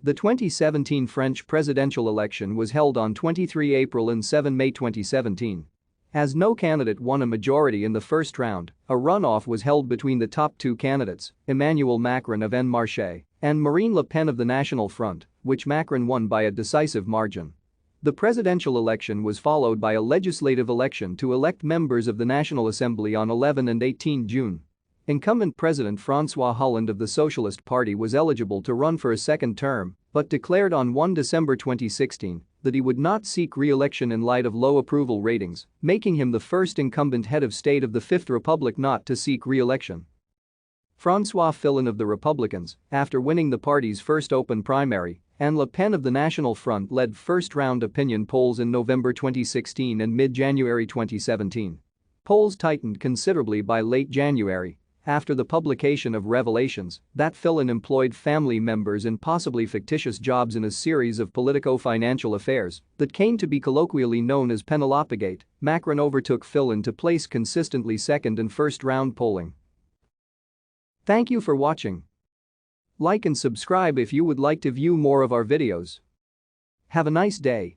The 2017 French presidential election was held on 23 April and 7 May 2017. As no candidate won a majority in the first round, a runoff was held between the top two candidates, Emmanuel Macron of Marche and Marine Le Pen of the National Front, which Macron won by a decisive margin. The presidential election was followed by a legislative election to elect members of the National Assembly on 11 and 18 June. Incumbent President François Hollande of the Socialist Party was eligible to run for a second term, but declared on 1 December 2016 that he would not seek re-election in light of low approval ratings, making him the first incumbent head of state of the Fifth Republic not to seek re-election. François Hollande of the Republicans, after winning the party's first open primary, and Le Pen of the National Front led first-round opinion polls in November 2016 and mid-January 2017. Polls tightened considerably by late January after the publication of revelations that Hollande employed family members in possibly fictitious jobs in a series of politico-financial affairs that came to be colloquially known as Penelopegate. Macron overtook Hollande to place consistently second in first-round polling. Thank you for watching. Like and subscribe if you would like to view more of our videos. Have a nice day.